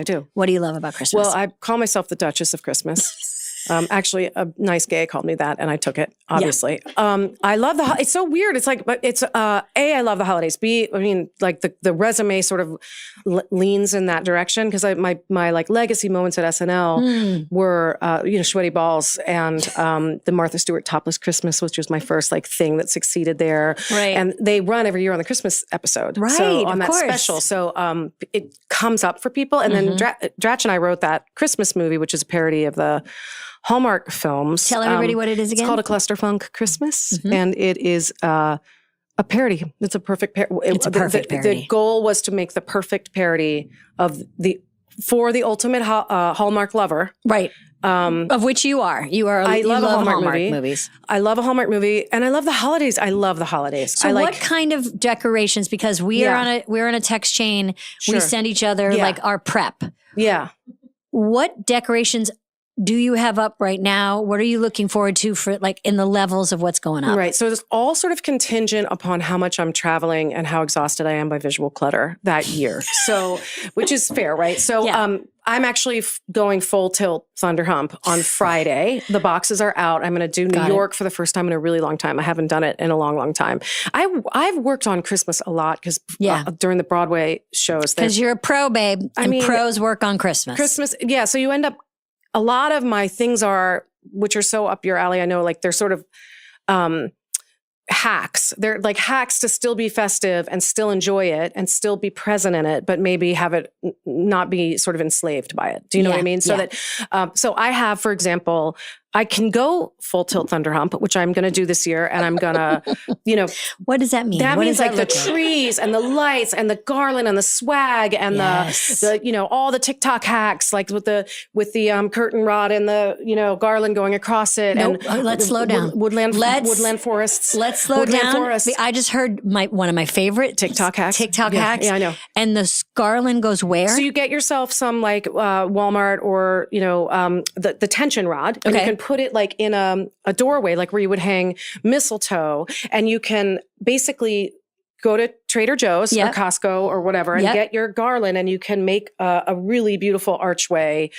I do. What do you love about Christmas? Well, I call myself the Duchess of Christmas. Actually, a nice gay called me that, and I took it, obviously. Yeah. I love it's so weird. It's like, but it's, A, I love the holidays. B, I mean, like the resume sort of leans in that direction because my like legacy moments at SNL were, Sweaty Balls and the Martha Stewart Topless Christmas, which was my first like thing that succeeded there. Right. And they run every year on the Christmas episode. Right, so on of that course. special. So it comes up for people. And then Dratch and I wrote that Christmas movie, which is a parody of the Hallmark films. Tell everybody what it is again. It's called A Clusterfunk Christmas, and it is a parody. It's a perfect parody. It's a perfect parody. The goal was to make the perfect parody for the ultimate Hallmark lover. Right. Of which you are. I love Hallmark movies. I love a Hallmark movie, and I love the holidays. I love the holidays. So what kind of decorations? Because we're on a text chain. Sure. We send each other like our prep. Yeah. What decorations do you have up right now? What are you looking forward to for like in the levels of what's going on? Right. So it's all sort of contingent upon how much I'm traveling and how exhausted I am by visual clutter that year. So, which is fair, right? So I'm actually going full tilt Thunder Hump on Friday. The boxes are out. I'm going to do New York for the first time in a really long time. I haven't done it in a long, long time. I've worked on Christmas a lot because during the Broadway shows. Because you're a pro, babe. Pros work on Christmas. Yeah. So you end up, a lot of my things which are so up your alley, I know, like they're sort of hacks. They're like hacks to still be festive and still enjoy it and still be present in it, but maybe have it not be sort of enslaved by it. Do you know what I mean? So that, so I have, for example, I can go full tilt Thunder Hump, which I'm going to do this year. And I'm going to, What does that mean? That means like the trees and the lights and the garland and the swag and the all the TikTok hacks, like with the curtain rod and the, garland going across it. Nope. And let's slow down. Woodland forests. Let's slow down. Forests. I just heard one of my favorite TikTok hacks. Hacks. Yeah, I know. And the garland goes where? So you get yourself some like Walmart or, the tension rod. And you can put it like in a doorway, like where you would hang mistletoe, and you can basically go to Trader Joe's or Costco or whatever and get your garland, and you can make a really beautiful archway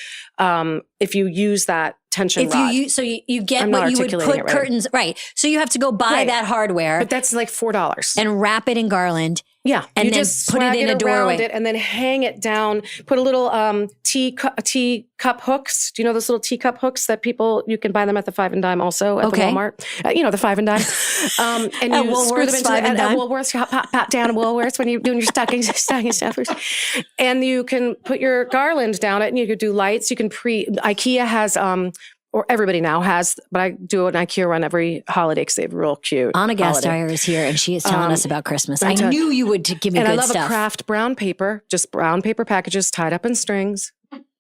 if you use that tension rod. You get what you would put curtains, right. So you have to go buy that hardware. But that's like $4. And wrap it in garland. Yeah. And you then just put it in a doorway. It and then hang it down. Put a little teacup hooks. Do you know those little teacup hooks that you can buy them at the 5 and Dime also at the Walmart? The 5 and Dime. And you screw them into at Woolworths, pop down at Woolworths when you're doing your stocking stuffers. And you can put your garland down it, and you could do lights. You can IKEA has or everybody now has, but I do an IKEA run every holiday because they have real cute. Anna Gasteyer is here, and she is telling us about Christmas. I knew you would give me good stuff. And I love a craft brown paper, just brown paper packages tied up in strings.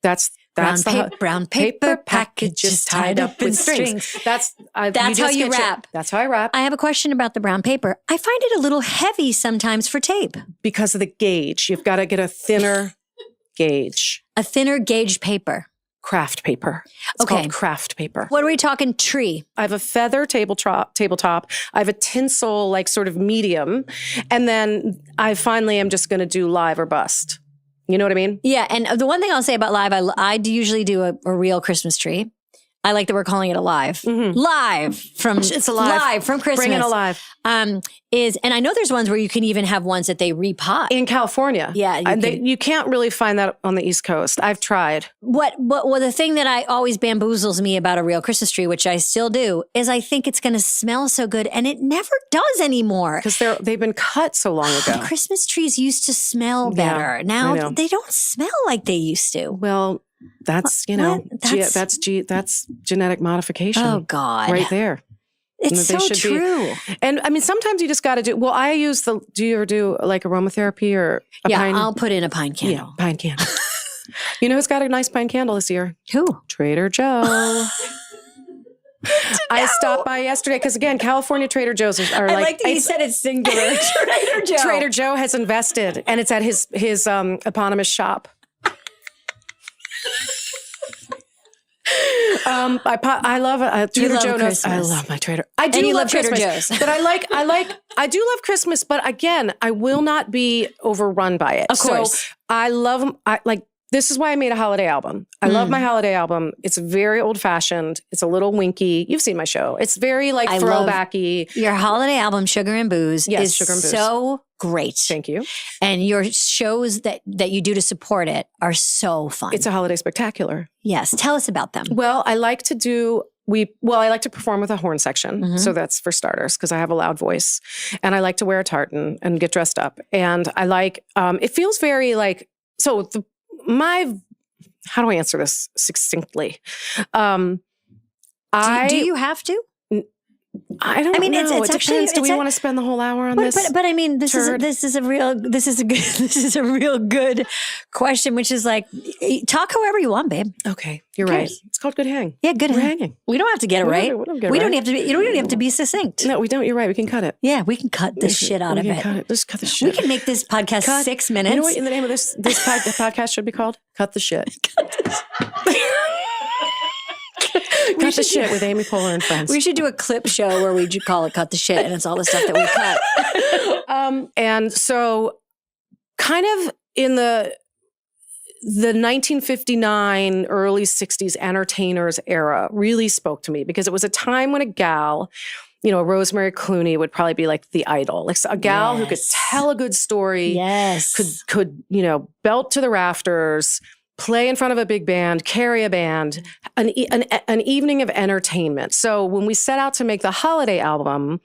That's brown paper packages tied up in strings. That's how you wrap. That's how I wrap. I have a question about the brown paper. I find it a little heavy sometimes for tape. Because of the gauge. You've got to get a thinner gauge. A thinner gauge paper. Craft paper. It's called craft paper. What are we talking? Tree. I have a feather tabletop. I have a tinsel, like sort of medium. And then I finally am just going to do live or bust. You know what I mean? Yeah. And the one thing I'll say about live, I do usually do a real Christmas tree. I like that we're calling it alive. Mm-hmm. It's live from Christmas. Bring it alive. And I know there's ones where you can even have ones that they repot. In California. Yeah. You can't really find that on the East Coast. I've tried. Well, the thing that I always bamboozles me about a real Christmas tree, which I still do, is I think it's going to smell so good, and it never does anymore. Because they've been cut so long ago. Christmas trees used to smell better. Now they don't smell like they used to. Well, that's, that's genetic modification. Oh, God. Right there. It's so true. And I mean, sometimes you just got to do, do you ever do like aromatherapy or pine? I'll put in a pine candle. Yeah, pine candle. You know who's got a nice pine candle this year? Who? Trader Joe. I stopped by yesterday because, again, California Trader Joe's are like... I like that you said it's singular. Trader Joe. Trader Joe has invested, and it's at his eponymous shop. I love Trader Joe. I love my Trader. I do love Trader Christmas, Joe's. but I do love Christmas. But again, I will not be overrun by it. Of course, so I love them. this is why I made a holiday album. I love my holiday album. It's very old fashioned. It's a little winky. You've seen my show. It's very like throwbacky. Your holiday album, Sugar and Booze, is Sugar and Booze. So great. Thank you. And your shows that you do to support it are so fun. It's a holiday spectacular. Yes. Tell us about them. Well, I like to perform with a horn section. So that's for starters, because I have a loud voice. And I like to wear a tartan and get dressed up. And I like, it feels very like, how do I answer this succinctly? Do you have to? I don't know. It's it actually, depends. Do we want to spend the whole hour on this? But I mean, this is a real good question, which is like, talk however you want, babe. Okay, you're right. It's called good hang. Yeah, good We're hang. hanging. We don't have to get it right. We don't have to. You don't even have to be succinct. No, we don't. You're right. We can cut it. Yeah, we can cut the shit out of it. Cut it. Just cut the shit. We can make this podcast 6 minutes. You know what in the name of this podcast should be called? Cut the shit. Cut the shit with Amy Poehler and Friends. We should do a clip show where we call it Cut the Shit, and it's all the stuff that we cut. And so kind of in the 1959, early 60s entertainers era really spoke to me, because it was a time when a gal, Rosemary Clooney would probably be like the idol, like a gal who could tell a good story, could belt to the rafters, play in front of a big band, carry a band, an evening of entertainment. So when we set out to make the holiday album,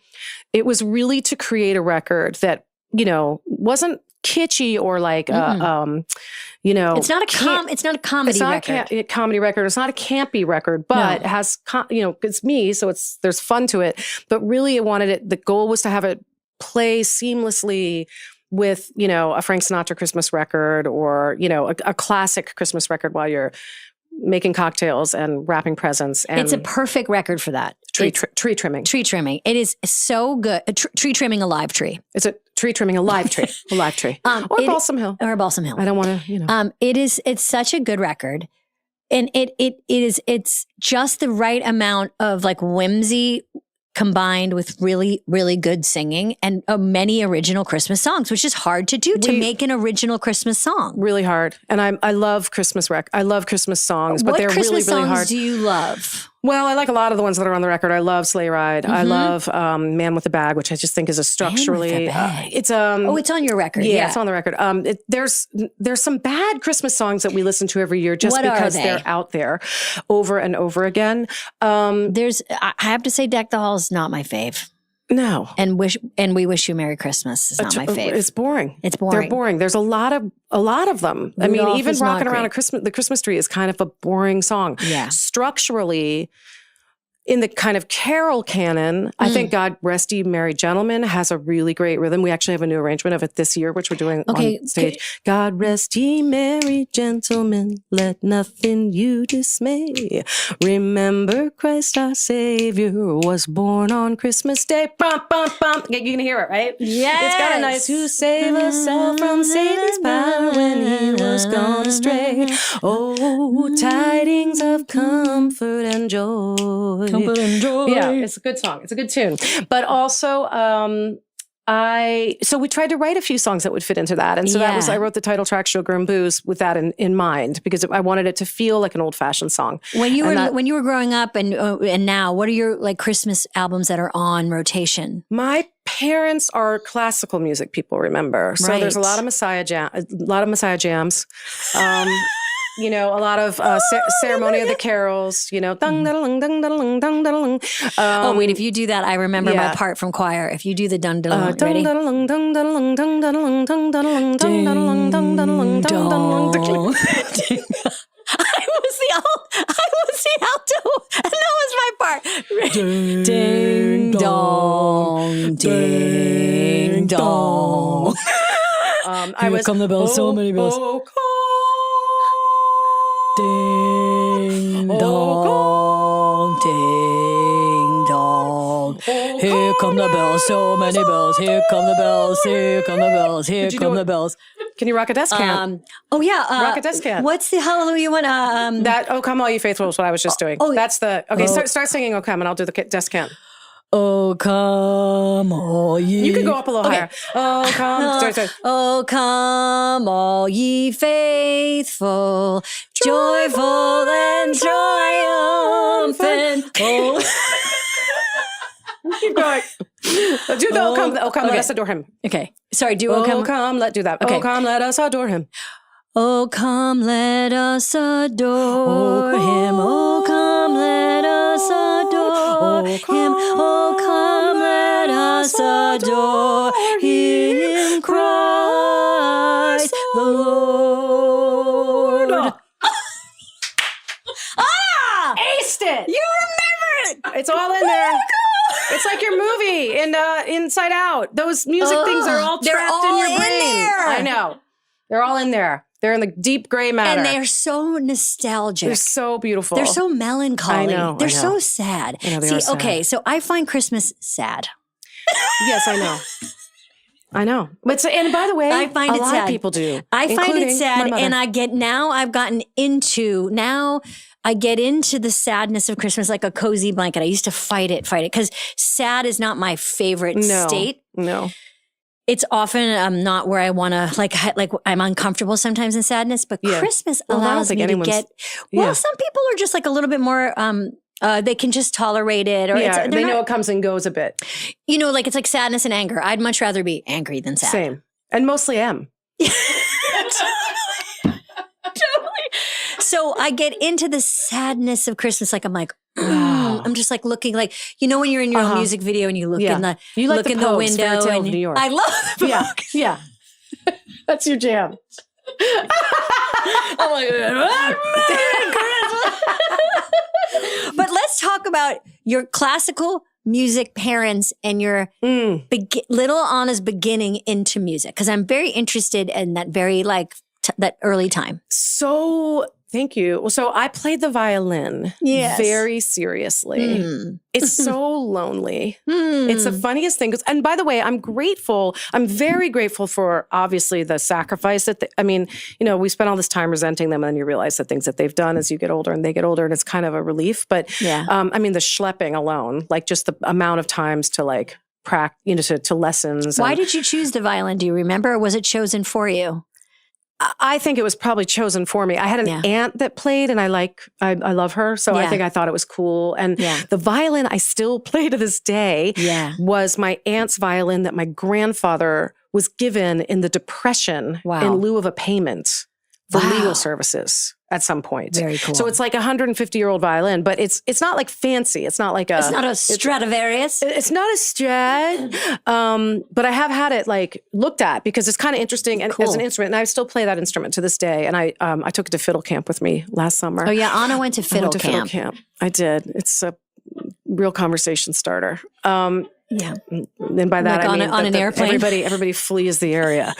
it was really to create a record that, wasn't kitschy or like, it's not a comedy record. It's not a comedy record. It's not a campy record, but it has, it's me. So there's fun to it. But really the goal was to have it play seamlessly with, a Frank Sinatra Christmas record or, a classic Christmas record while you're making cocktails and wrapping presents. And it's a perfect record for that. Tree trimming. Tree trimming. It is so good. Tree trimming a live tree. It's a tree trimming a live tree. A live tree. Or Balsam Hill. Or Balsam Hill. I don't want to, It's such a good record. And it's just the right amount of like whimsy combined with really, really good singing and many original Christmas songs, which is hard to do, to make an original Christmas song. Really hard. And I love Christmas I love Christmas songs, but they're really, really hard. What Christmas songs do you love? Well, I like a lot of the ones that are on the record. I love Sleigh Ride. I love Man with the Bag, which I just think is a structurally. It's on your record. Yeah, it's on the record. There's some bad Christmas songs that we listen to every year just because they're out there over and over again. I have to say, Deck the Halls is not my fave. No. And We Wish You a Merry Christmas is not my fave. It's boring. It's boring. They're boring. There's a lot of them. I mean, even Rocking Around the Christmas Tree is kind of a boring song. Yeah. Structurally, in the kind of carol canon, I think God Rest Ye Merry Gentlemen has a really great rhythm. We actually have a new arrangement of it this year, which we're doing on stage. God rest ye merry gentlemen, let nothing you dismay. Remember Christ our Savior was born on Christmas Day. Bum, bum, bum. You can hear it, right? Yes. It's got a nice, who save us all from Satan's power when he was gone astray. Oh, tidings of comfort and joy. Yeah, it's a good song. It's a good tune. But also, so we tried to write a few songs that would fit into that. And so I wrote the title track, Sugar and Booze, with that in mind, because I wanted it to feel like an old fashioned song. When you were growing up and now, what are your like Christmas albums that are on rotation? My parents are classical music people, remember. So there's a lot of Messiah jams. A lot of Ceremony of the Carols, dung da dung dung dung dung dung. Oh wait, if you do that, I remember my part from choir. If you do the dung dung, ready? Dung dung dung dung dung dung dung dung dung dung dung dung. I was the alto, and that was my part. Ding dong, ding dong. Here come the bells, so many bells. Ding dong, ding dong. Here come the bells, so many bells. Here come the bells, here come the bells, here come the bells. Can you rock a descant? Rock a descant. What's the Hallelujah one? That "Oh Come All You Faithful" is what I was just doing. That's the start singing "Oh Come" and I'll do the descant. Oh, come all ye. You could go up a little higher. Oh, come. Sorry. Oh, come all ye faithful, joyful and triumphant. Oh. Keep going. Do the oh come, let us adore him. Okay. Sorry, do oh come, do that. Okay. Oh, come, let us adore him. Oh, come, let us adore him. Oh, come, let us adore him. Oh, come, let us adore him, Christ the Lord. Aced it! You remember it! It's all in there. It's like your movie in Inside Out. Those music things are all trapped in your brain. There. I know. They're all in there. They're in the deep gray matter. And they're so nostalgic. They're so beautiful. They're so melancholy. I know. They're so sad. I know, they are sad. Okay, so I find Christmas sad. Yes, I know. I know. But and by the way, I find a it lot sad. of people do. I find it sad, and I get into the sadness of Christmas like a cozy blanket. I used to fight it, because sad is not my favorite state. No. It's often not where I want to, like I'm uncomfortable sometimes in sadness, but Christmas allows me to get, some people are just like a little bit more, they can just tolerate it. Or they know it comes and goes a bit. You know, like it's like sadness and anger. I'd much rather be angry than sad. Same. And mostly am. So I get into the sadness of Christmas. Like I'm like, I'm just like looking like, you know, when you're in your own music video and you look in the, you like look the in the window and New York. I love the Pogues. Yeah. That's your jam. Oh my God. But let's talk about your classical music parents and your little Anna's beginning into music. Because I'm very interested in that very that early time. So thank you. Well, so I played the violin very seriously. It's so lonely. It's the funniest thing. And by the way, I'm very grateful for obviously the sacrifice that, we spend all this time resenting them and then you realize the things that they've done as you get older and they get older and it's kind of a relief. But the schlepping alone, like just the amount of times to like practice, to lessons. Why did you choose the violin? Do you remember, or was it chosen for you? I think it was probably chosen for me. I had an aunt that played and I love her. So I think I thought it was cool. And the violin I still play to this day was my aunt's violin that my grandfather was given in the Depression in lieu of a payment for legal services at some point. Very cool. So it's like a 150-year-old violin, but it's not like fancy. It's not like it's not a Stradivarius. It's not a Strad. But I have had it like looked at because it's kind of interesting and as an instrument. And I still play that instrument to this day. And I took it to fiddle camp with me last summer. Oh yeah, Anna went to fiddle camp. I did. It's a real conversation starter. And by that like I mean on an airplane. Everybody flees the area.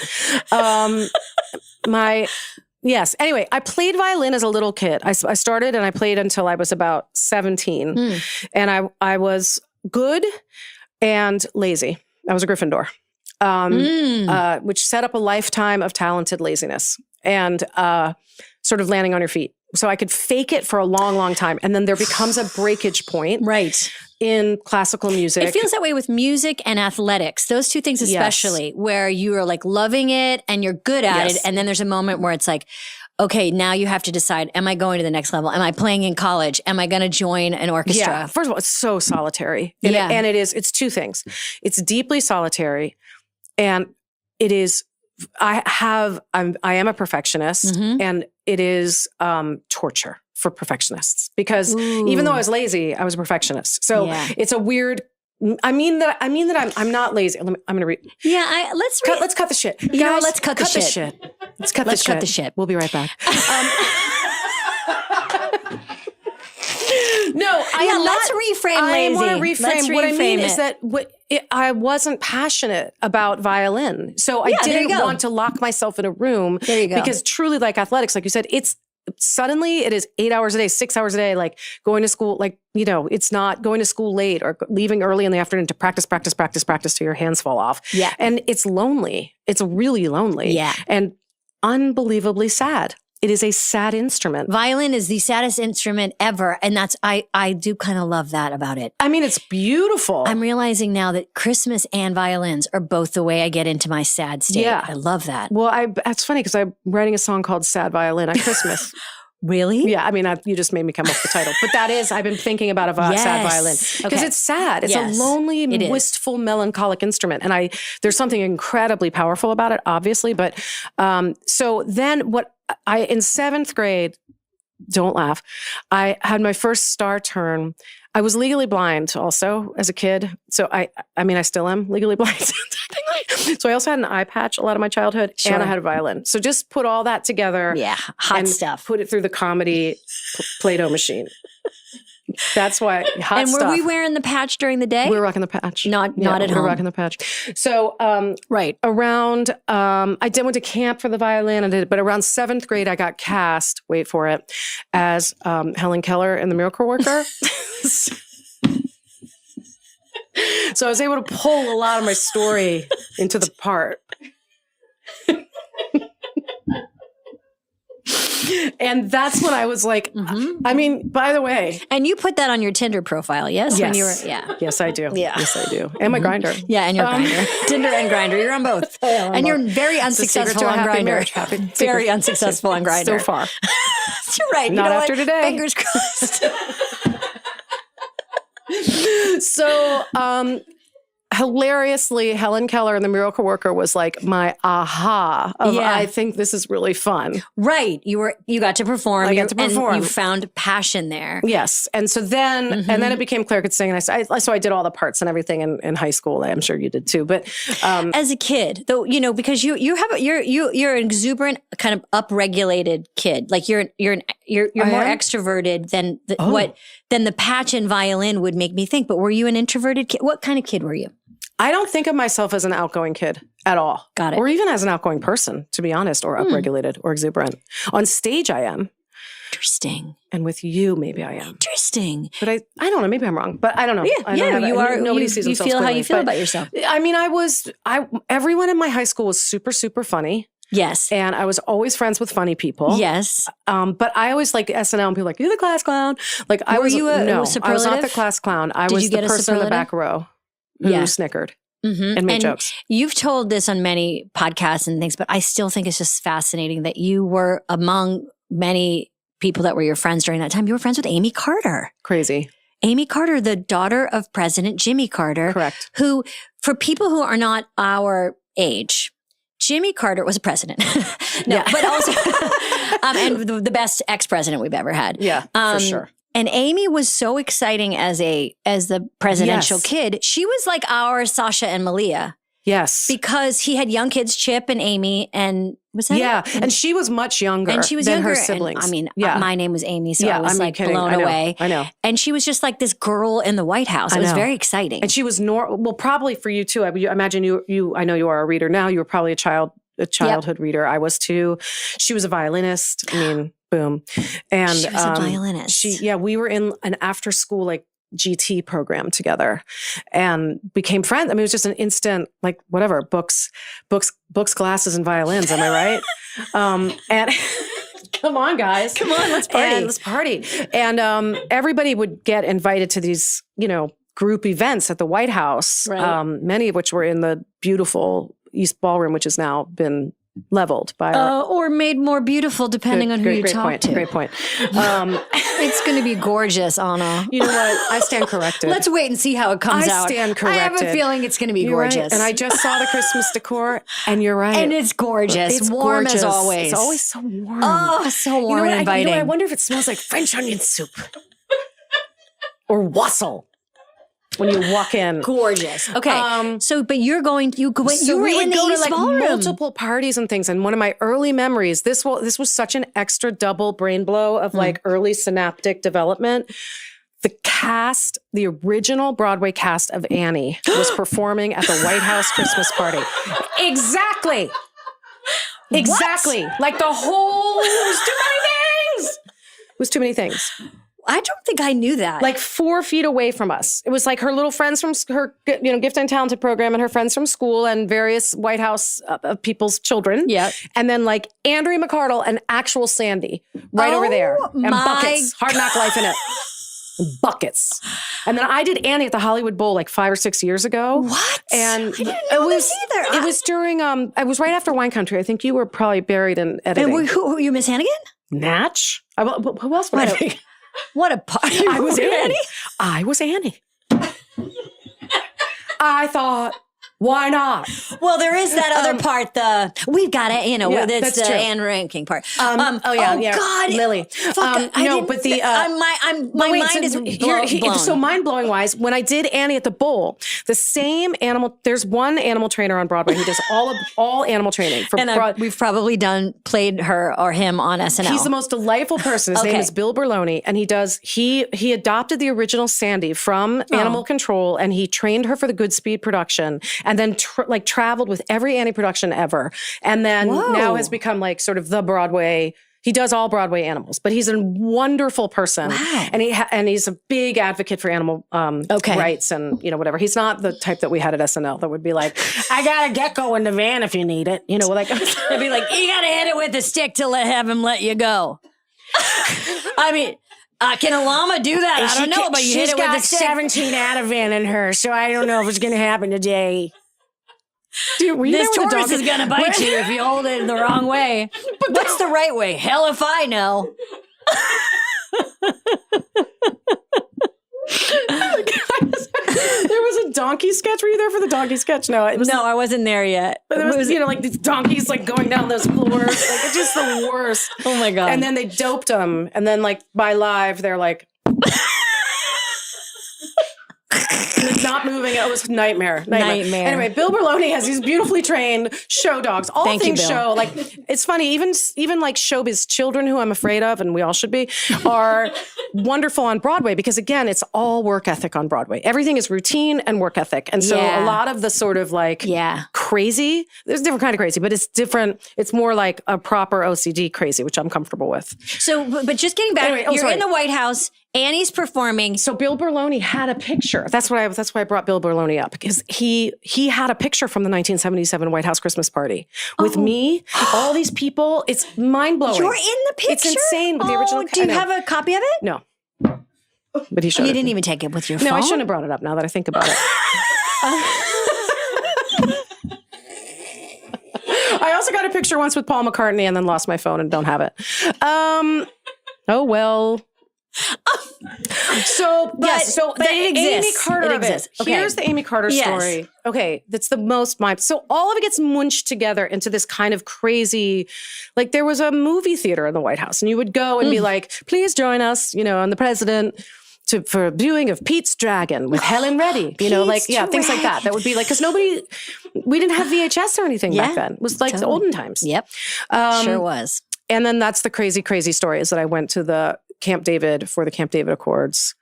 Yes. Anyway, I played violin as a little kid. I started and I played until I was about 17. And I was good and lazy. I was a Gryffindor, which set up a lifetime of talented laziness and sort of landing on your feet. So I could fake it for a long, long time. And then there becomes a breakage point. Right. In classical music. It feels that way with music and athletics. Those two things especially, where you are like loving it and you're good at it. And then there's a moment where it's like, okay, now you have to decide, am I going to the next level? Am I playing in college? Am I going to join an orchestra? Yeah. First of all, it's so solitary. And it's two things. It's deeply solitary and it is, I am a perfectionist and it is torture for perfectionists because even though I was lazy, I was a perfectionist. So it's a weird. I mean that I'm not lazy. I'm going to read. Yeah, let's cut the shit. You know, let's cut the shit. Let's cut the shit. We'll be right back. Let's reframe lazy. I want to reframe. What I mean is that I wasn't passionate about violin. So I didn't want to lock myself in a room. There you go. Because truly like athletics, like you said, suddenly it is 8 hours a day, 6 hours a day, like going to school, like, it's not going to school late or leaving early in the afternoon to practice till your hands fall off. Yeah. And it's lonely. It's really lonely. Yeah. And unbelievably sad. It is a sad instrument. Violin is the saddest instrument ever. And I do kind of love that about it. I mean, it's beautiful. I'm realizing now that Christmas and violins are both the way I get into my sad state. Yeah. I love that. Well, that's funny because I'm writing a song called Sad Violin at Christmas. Really? Yeah. I mean, you just made me come up with the title. But that is, I've been thinking about a sad violin. Because it's sad. It's a lonely, wistful, melancholic instrument. And there's something incredibly powerful about it, obviously. But so then in 7th grade, don't laugh, I had my first star turn. I was legally blind also as a kid. So I mean, I still am legally blind. So I also had an eye patch a lot of my childhood, and I had a violin. So just put all that together. Yeah, hot stuff. Put it through the comedy Play-Doh machine. That's why hot and stuff. were we wearing the patch during the day? We were rocking the patch. Not at home. We were rocking the patch. So around I went to camp for the violin, but around 7th grade I got cast. Wait for it, as Helen Keller in The Miracle Worker. So I was able to pull a lot of my story into the part. And that's when I was like, I mean, by the way. And you put that on your Tinder profile, yes? Yes. When you were, Yes, I do. Yeah. Yes, I do. And my Grindr. Yeah, and your Grindr. Tinder and Grindr. You're on both. And you're very unsuccessful on Grindr. Very unsuccessful on Grindr. Still far. You're right. Not after today. Fingers crossed. So, hilariously, Helen Keller in The Miracle Worker was like my aha of I think this is really fun. Right. You got to perform. I got to perform. And you found passion there. Yes. And so then, and then it became Claire could sing. And so I did all the parts and everything in high school. I'm sure you did too. But as a kid, though, because you're an exuberant, kind of upregulated kid. Like you're more extroverted than the patch and violin would make me think. But were you an introverted kid? What kind of kid were you? I don't think of myself as an outgoing kid at all. Got it. Or even as an outgoing person, to be honest, or upregulated or exuberant. On stage, I am. Interesting. And with you, maybe I am. Interesting. But I don't know. Maybe I'm wrong. But I don't know. You are. Nobody sees themselves. You feel how you feel about yourself. I mean, everyone in my high school was super, super funny. Yes. And I was always friends with funny people. Yes. But I always like SNL and people like, you're the class clown. Like I was not the class clown. I was the person in the back row who snickered and made jokes. You've told this on many podcasts and things, but I still think it's just fascinating that you were among many people that were your friends during that time. You were friends with Amy Carter. Crazy. Amy Carter, the daughter of President Jimmy Carter. Correct. Who, for people who are not our age, Jimmy Carter was a president. But also, and the best ex-president we've ever had. Yeah, for sure. And Amy was so exciting as the presidential kid. She was like our Sasha and Malia. Yes. Because he had young kids, Chip and Amy, and was that it? And she was much younger than her siblings. And, my name was Amy, so I was blown away. I know. And she was just like this girl in the White House. It was very exciting. And she was probably for you too. I imagine you. I know you are a reader now. You were probably a childhood reader. I was too. She was a violinist. I mean, boom. And she was a violinist. We were in an after school GT program together and became friends. I mean, it was just an instant, whatever, books, glasses, and violins. Am I right? And come on, guys. Come on, let's party. Let's party. And everybody would get invited to these, group events at the White House, many of which were in the beautiful East Ballroom, which has now been leveled by or made more beautiful depending on who you talk to. Great point. It's going to be gorgeous, Anna. You know what? I stand corrected. Let's wait and see how it comes out. I stand corrected. I have a feeling it's going to be gorgeous. Right. And I just saw the Christmas decor, and you're right. And it's gorgeous. It's warm gorgeous. As always. It's always so warm. Oh, so warm and inviting. I wonder if it smells like French onion soup or wassail. When you walk in. Gorgeous. Okay. But you were in the East Ballroom. Multiple parties and things. And one of my early memories, this was such an extra double brain blow of early synaptic development. The original Broadway cast of Annie was performing at the White House Christmas party. Exactly. Exactly. Like the whole, it was too many things. I don't think I knew that. Like 4 feet away from us. It was like her little friends from her, Gifted and Talented program and her friends from school and various White House people's children. Yeah. And then like Andrea McCardle and actual Sandy right over there. And buckets. Hard Knock Life in it. Buckets. And then I did Annie at the Hollywood Bowl like 5 or 6 years ago. What? And I didn't know this either. It was during, it was right after Wine Country. I think you were probably buried in editing. And who you, Miss Hannigan? Natch? Who else would I be? What a party. I was Annie. I was Annie. I thought, why not? Well, there is that other part, we've got it, it's the Anne ranking part. God, Lily. But my mind is blown. So mind-blowing wise, when I did Annie at the Bowl, the same there's one animal trainer on Broadway who does all animal training. We've probably played her or him on SNL. He's the most delightful person. His name is Bill Berloni, and he adopted the original Sandy from Animal Control, and he trained her for the Goodspeed production. And then traveled with every Annie production ever. And then now has become like sort of the Broadway. He does all Broadway animals, but he's a wonderful person. Wow. And he's a big advocate for animal rights and, whatever. He's not the type that we had at SNL that would be like, I got a gecko in the van if you need it. They'd be like, you got to hit it with a stick to have him let you go. I mean... can a llama do that? I don't know, but you hit it with a stick. She's got 17 Ativan in her, so I don't know if it's going to happen today. Dude, this tortoise is going to bite you if you hold it the wrong way. But what's the right way? Hell if I know. There was a donkey sketch. Were you there for the donkey sketch? No, I wasn't there yet. But it was like these donkeys like going down those floors. Like it's just the worst. Oh my God. And then they doped them. And then like by live, they're like not moving. It was nightmare. Anyway, Bill Berloni has these beautifully trained show dogs. All things show. Like it's funny, even like showbiz children who I'm afraid of, and we all should be, are wonderful on Broadway because again, it's all work ethic on Broadway. Everything is routine and work ethic. And so a lot of the sort of like crazy, there's a different kind of crazy, but it's different. It's more like a proper OCD crazy, which I'm comfortable with. So, but just getting back, you're in the White House. Annie's performing. So Bill Berloni had a picture. That's why I brought Bill Berloni up because he had a picture from the 1977 White House Christmas party with me, all these people. It's mind blowing. You're in the picture. It's insane with the original. Do you have a copy of it? No, but he showed. You didn't even take it with your phone. No, I shouldn't have brought it up. Now that I think about it. I also got a picture once with Paul McCartney and then lost my phone and don't have it. Oh well. So the Amy Carter of it. Here's the Amy Carter story. Okay, that's the most so all of it gets munched together into this kind of crazy, like there was a movie theater in the White House and you would go and be like, please join us, and the president for a viewing of Pete's Dragon with Helen Reddy, things like that. That would be like, because we didn't have VHS or anything back then. It was like the olden times. Yep, sure was. And then that's the crazy, crazy story is that I went to the Camp David for the Camp David Accords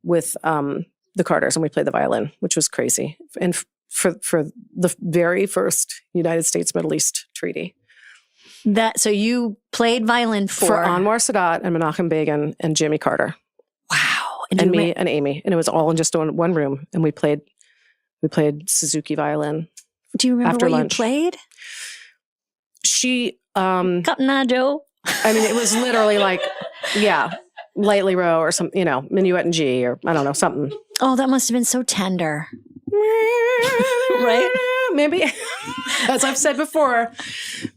with the Carters, and we played the violin, which was crazy. And for the very first United States Middle East treaty. So you played violin for Anwar Sadat and Menachem Begin and Jimmy Carter. Wow. And me and Amy. And it was all in just one room. And we played Suzuki violin. Do you remember after what lunch. You played? She Cotton Eye Joe. I mean, it was literally like, lightly row or some, minuet in G or I don't know, something. Oh, that must have been so tender. Right? Maybe, as I've said before,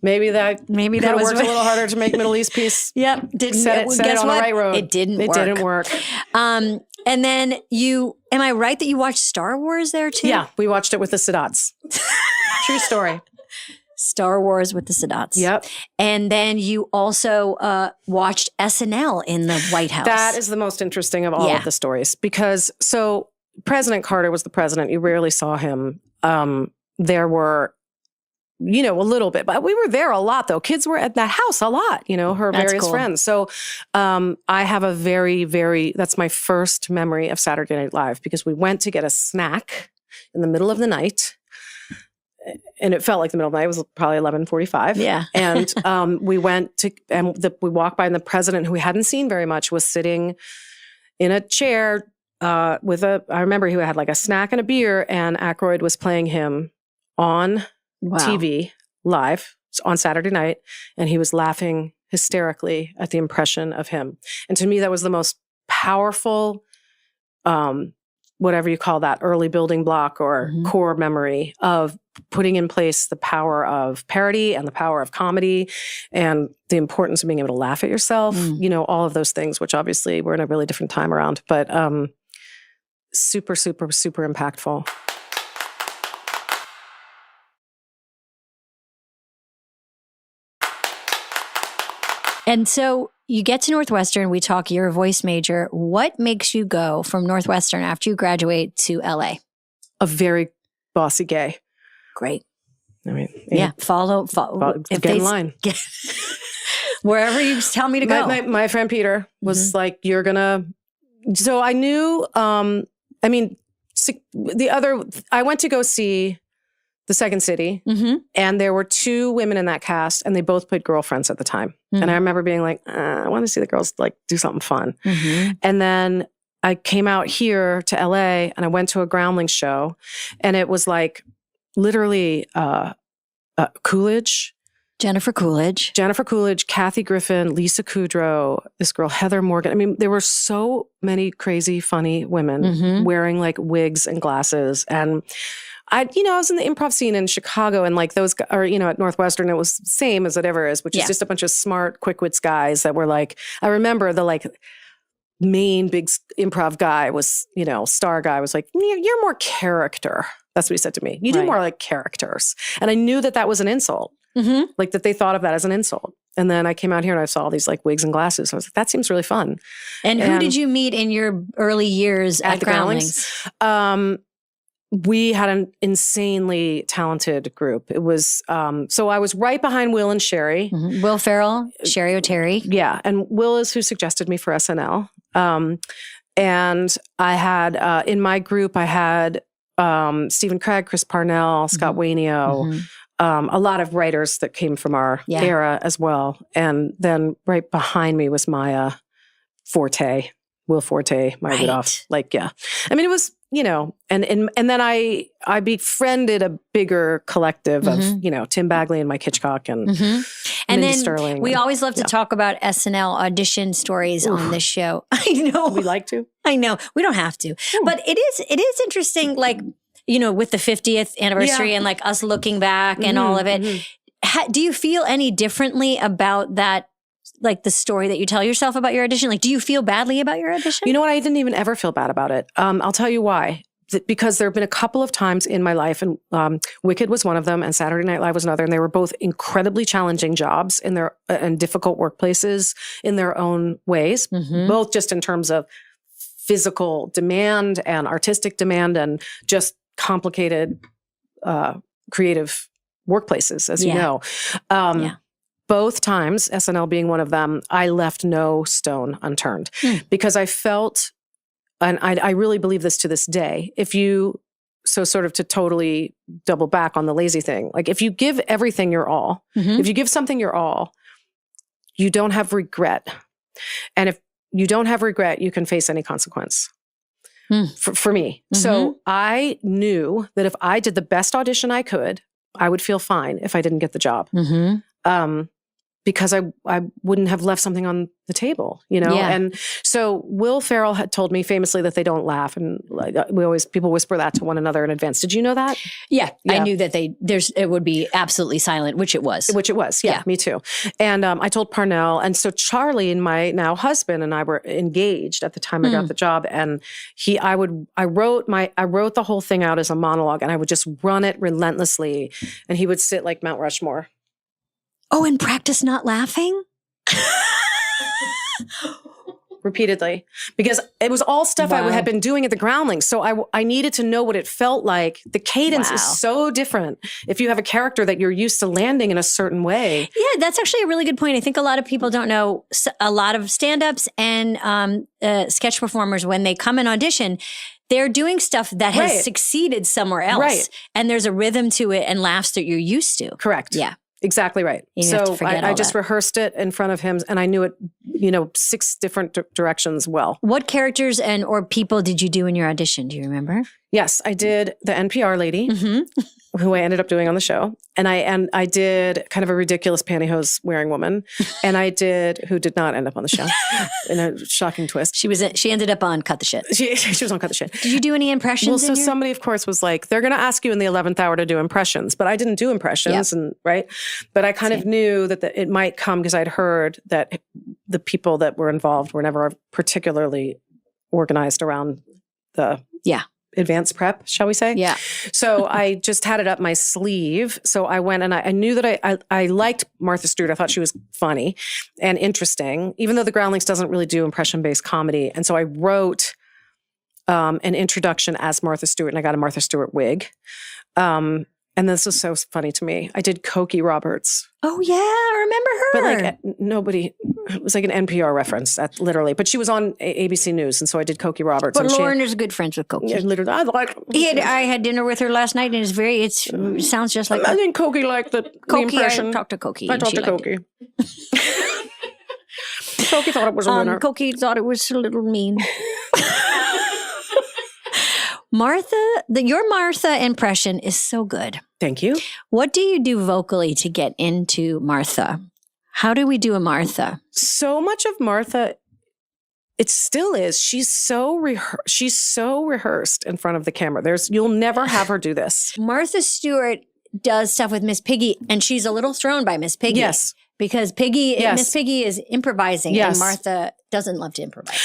maybe that worked a little harder to make Middle East peace. Yep. Set it on the right road. It didn't work. And then am I right that you watched Star Wars there too? Yeah, we watched it with the Sadats. True story. Star Wars with the Sadats. Yep. And then you also watched SNL in the White House. That is the most interesting of all of the stories because President Carter was the president. You rarely saw him. There were, a little bit, but we were there a lot though. Kids were at that house a lot, her various friends. So I have a very, very, that's my first memory of Saturday Night Live because we went to get a snack in the middle of the night. it felt like the middle of the night. It was probably 11:45. Yeah. And we went to, we walked by, and the president, who we hadn't seen very much, was sitting in a chair I remember he had like a snack and a beer, and Aykroyd was playing him on TV live on Saturday night, and he was laughing hysterically at the impression of him. And to me, that was the most powerful, whatever you call that, early building block or core memory of putting in place the power of parody and the power of comedy and the importance of being able to laugh at yourself, all of those things, which obviously we're in a really different time around, but super, super, super impactful. And so you get to Northwestern, we talk, you're a voice major. What makes you go from Northwestern after you graduate to LA? A very bossy gay. Great. I mean, follow if get in line. Wherever you tell me to go. My friend Peter was like, you're gonna, so I knew, I went to go see The Second City, and there were two women in that cast, and they both played girlfriends at the time. And I remember being like, I want to see the girls like do something fun. And then I came out here to LA, and I went to a Groundlings show, and it was like literally Coolidge. Jennifer Coolidge, Kathy Griffin, Lisa Kudrow, this girl, Heather Morgan. I mean, there were so many crazy, funny women wearing like wigs and glasses. And I was in the improv scene in Chicago, and like those, or, at Northwestern, it was the same as it ever is, which is just a bunch of smart, quick-wits guys that were like, I remember the like main big improv guy was, star guy was like, you're more character. That's what he said to me. You do more like characters. And I knew that was an insult. Like that they thought of that as an insult. And then I came out here and I saw all these like wigs and glasses. I was like, that seems really fun. And who did you meet in your early years at the Groundlings? We had an insanely talented group. It was, so I was right behind Will and Sherry. Will Ferrell, Sherry O'Terry. Yeah. And Will is who suggested me for SNL. And I had, in my group, I had Stephen Craig, Chris Parnell, Scott Wainio, a lot of writers that came from our era as well. And then right behind me was Will Forte, Maya Rudolph. I mean, it was, and then I befriended a bigger collective of, Tim Bagley and Mike Hitchcock and Mindy Sterling. We always love to talk about SNL audition stories on this show. I know. We like to. I know. We don't have to. But it is interesting, like, with the 50th anniversary and like us looking back and all of it. Do you feel any differently about that? Like the story that you tell yourself about your audition? Like, do you feel badly about your audition? You know what? I didn't even ever feel bad about it. I'll tell you why. Because there have been a couple of times in my life, and Wicked was one of them, and Saturday Night Live was another, and they were both incredibly challenging jobs in their and difficult workplaces in their own ways, both just in terms of physical demand and artistic demand and just complicated creative workplaces, as you know. Both times, SNL being one of them, I left no stone unturned because I felt, and I really believe this to this day, sort of to totally double back on the lazy thing, like if you give everything your all, if you give something your all, you don't have regret. And if you don't have regret, you can face any consequence. For me. So I knew that if I did the best audition I could, I would feel fine if I didn't get the job. Because I wouldn't have left something on the table, And so Will Ferrell had told me famously that they don't laugh, and like people whisper that to one another in advance. Did you know that? Yeah. I knew that it would be absolutely silent, which it was. Yeah, me too. And I told Parnell, and so Charlie, and my now husband, and I were engaged at the time I got the job, and I wrote the whole thing out as a monologue, and I would just run it relentlessly, and he would sit like Mount Rushmore. Oh, and practice not laughing? repeatedly, because it was all stuff I had been doing at the Groundlings. So I needed to know what it felt like. The cadence is so different if you have a character that you're used to landing in a certain way. Yeah, that's actually a really good point. I think a lot of people don't know. A lot of stand-ups and sketch performers, when they come and audition, they're doing stuff that has succeeded somewhere else. Right. And there's a rhythm to it and laughs that you're used to. Correct. Yeah. Exactly right. So I just rehearsed it in front of him, and I knew it, 6 different directions well. What characters or people did you do in your audition? Do you remember? Yes, I did the NPR lady, who I ended up doing on the show. And I did kind of a ridiculous pantyhose wearing woman. And I did, who did not end up on the show in a shocking twist. She ended up on Cut the Shit. She was on Cut the Shit. Did you do any impressions? Well, so somebody, of course, was like, they're going to ask you in the 11th hour to do impressions. But I didn't do impressions, But I kind of knew that it might come because I'd heard that the people that were involved were never particularly organized around the advanced prep, shall we say? Yeah. So I just had it up my sleeve. So I went and I knew that I liked Martha Stewart. I thought she was funny and interesting, even though the Groundlings doesn't really do impression-based comedy. And so I wrote an introduction as Martha Stewart, and I got a Martha Stewart wig. And this was so funny to me. I did Cokie Roberts. Oh, yeah. I remember her. But nobody, it was like an NPR reference, literally. But she was on ABC News, and so I did Cokie Roberts. But Lauren is good friends with Cokie. Yeah, literally. I had dinner with her last night, and it sounds just like I think Cokie liked the impression. I talked to Cokie. I talked to Cokie. Cokie thought it was a winner. Cokie thought it was a little mean. Martha, your Martha impression is so good. Thank you. What do you do vocally to get into Martha? How do we do a Martha? So much of Martha, it still is. She's so rehearsed in front of the camera. You'll never have her do this. Martha Stewart does stuff with Miss Piggy, and she's a little thrown by Miss Piggy. Yes. Because Miss Piggy is improvising, and Martha doesn't love to improvise.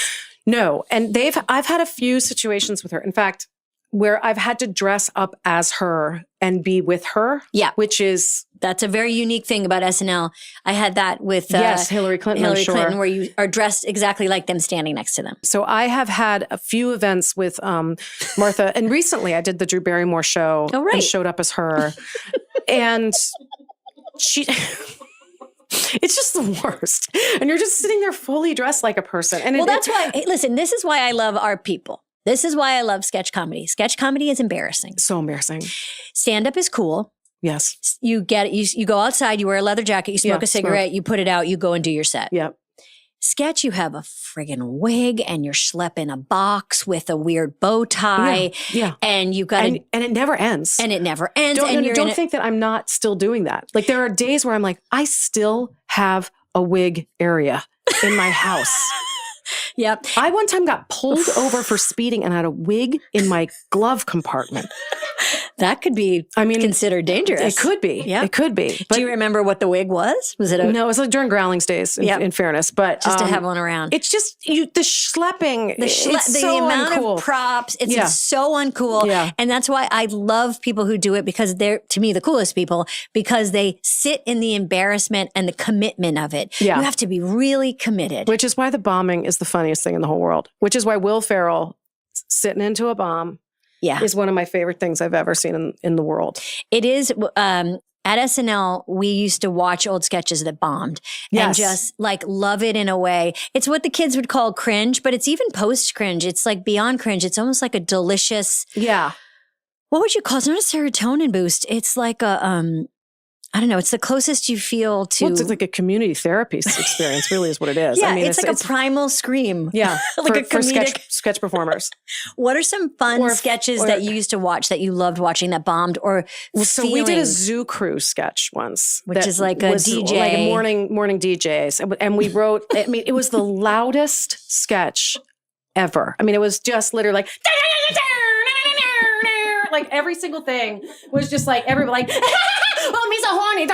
No. And I've had a few situations with her. In fact, where I've had to dress up as her and be with her. Yeah. That's a very unique thing about SNL. I had that with Hillary Clinton, where you are dressed exactly like them standing next to them. So I have had a few events with Martha. And recently I did the Drew Barrymore show and showed up as her. And she... It's just the worst. And you're just sitting there fully dressed like a person. And that's why, listen, this is why I love our people. This is why I love sketch comedy. Sketch comedy is embarrassing. So embarrassing. Stand-up is cool. Yes. You go outside, you wear a leather jacket, you smoke a cigarette, you put it out, you go and do your set. Yep. Sketch, you have a friggin' wig and you're schlepping a box with a weird bow tie. Yeah. And you got and it never ends. And it never ends. Don't think that I'm not still doing that. Like there are days where I'm like, I still have a wig area in my house. Yep. I one time got pulled over for speeding and had a wig in my glove compartment. That could be considered dangerous. It could be. Yeah. It could be. But do you remember what the wig was? Was it No, it was like during Groundlings days, in fairness. But just to have one around. It's just the schlepping. The amount uncool. Of props. It's so uncool. Yeah. And that's why I love people who do it, because they're, to me, the coolest people, because they sit in the embarrassment and the commitment of it. Yeah. You have to be really committed. Which is why the bombing is the funniest thing in the whole world. Which is why Will Ferrell sitting into a bomb is one of my favorite things I've ever seen in the world. It is. At SNL, we used to watch old sketches that bombed and just like love it in a way. It's what the kids would call cringe, but it's even post cringe. It's like beyond cringe. It's almost like a delicious. Yeah. What would you call it? It's not a serotonin boost. It's like a, I don't know. It's the closest you feel to. Well, it's like a community therapy experience, really, is what it is. Yeah, I mean, it's like a primal scream. Yeah, like for sketch performers. What are some fun sketches that you used to watch that you loved watching that bombed or So we did a Zoo Crew sketch once. Which is like a DJ. Like a morning DJs. And we wrote, I mean, it was the loudest sketch ever. I mean, it was just literally like... Like every single thing was just like everybody like, oh, me so horny,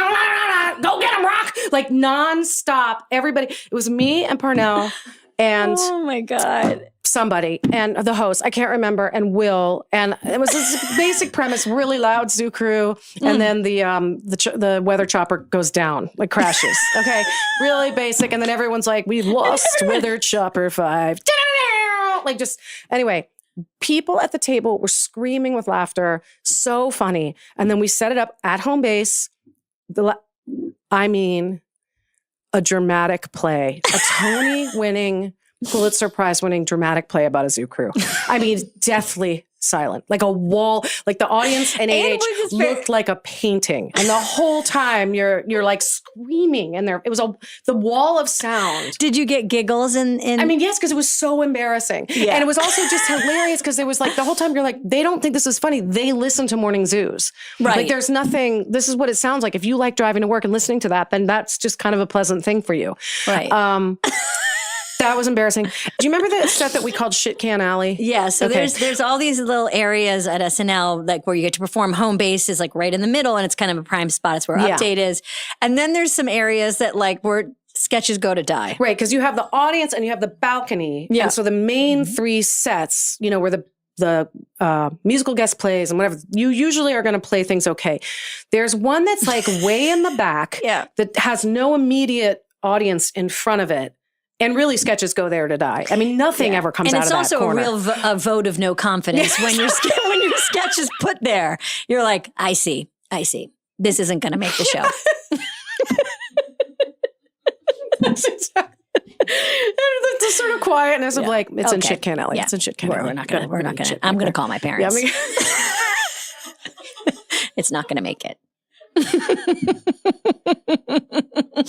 go get him, rock, like nonstop. Everybody, it was me and Parnell and oh my God. somebody and the host, I can't remember, and Will, and it was this basic premise, really loud zoo crew, and then the weather chopper goes down, like crashes. Okay, really basic, and then everyone's like, "We lost weather chopper 5." Like just anyway. People at the table were screaming with laughter, so funny. And then we set it up at home base. A dramatic play, a Tony-winning, Pulitzer Prize-winning dramatic play about a zoo crew. I mean, deathly silent, like a wall, like the audience in AH looked like a painting. And the whole time you're like screaming, and it was the wall of sound. Did you get giggles in? I mean, yes, because it was so embarrassing. Yeah. And it was also just hilarious because it was like the whole time you're like, they don't think this is funny. They listen to morning zoos. Right. Like there's nothing, this is what it sounds like. If you like driving to work and listening to that, then that's just kind of a pleasant thing for you. Right. That was embarrassing. Do you remember the set that we called Shit Can Alley? Yeah. So there's all these little areas at SNL, like where you get to perform. Home base is like right in the middle, and it's kind of a prime spot. It's where Update is. And then there's some areas that like where sketches go to die. Right. Because you have the audience and you have the balcony. Yeah. And so the main 3 sets, you know, where the musical guest plays and whatever, you usually are going to play things okay. There's one that's like way in the back that has no immediate audience in front of it. And really, sketches go there to die. I mean, nothing ever comes out of that corner. And it's also a real vote of no confidence when your sketch is put there. You're like, I see. This isn't going to make the show. The sort of quietness of like, it's in Shit Can Alley. It's in Shit Can Alley. We're not going to. I'm going to call my parents. It's not going to make it.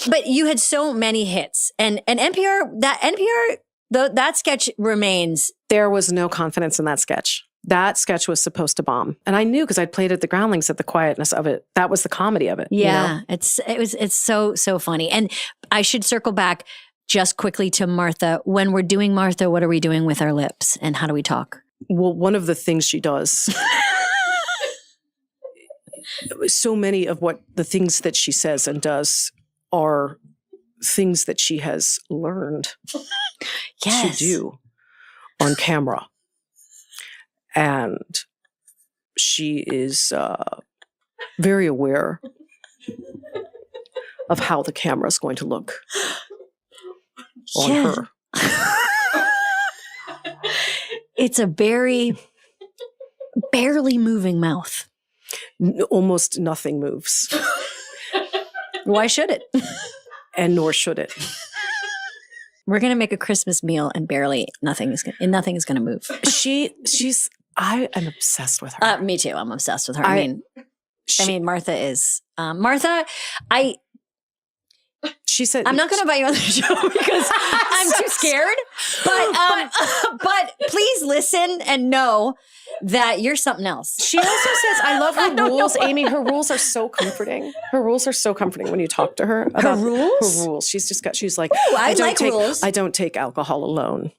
But you had so many hits, and NPR, that sketch remains. There was no confidence in that sketch. That sketch was supposed to bomb, and I knew because I'd played at the Groundlings at the quietness of it. That was the comedy of it. Yeah, you know? It's so funny. And I should circle back just quickly to Martha. When we're doing Martha, what are we doing with our lips, and how do we talk? Well, one of the things she does. So many of the things that she says and does are things that she has learned to do on camera. And she is very aware of how the camera is going to look on her. It's a barely moving mouth. Almost nothing moves. Why should it? And nor should it. We're going to make a Christmas meal and nothing is going to move. I am obsessed with her. Me too. I'm obsessed with her. I mean, Martha is, she said, I'm not going to invite you on the show because I'm too scared. But please listen and know that you're something else. She also says, I love her rules, Amy. Her rules are so comforting. Her rules are so comforting when you talk to her about her rules. Her rules. She's like, I like rules. I don't take alcohol alone.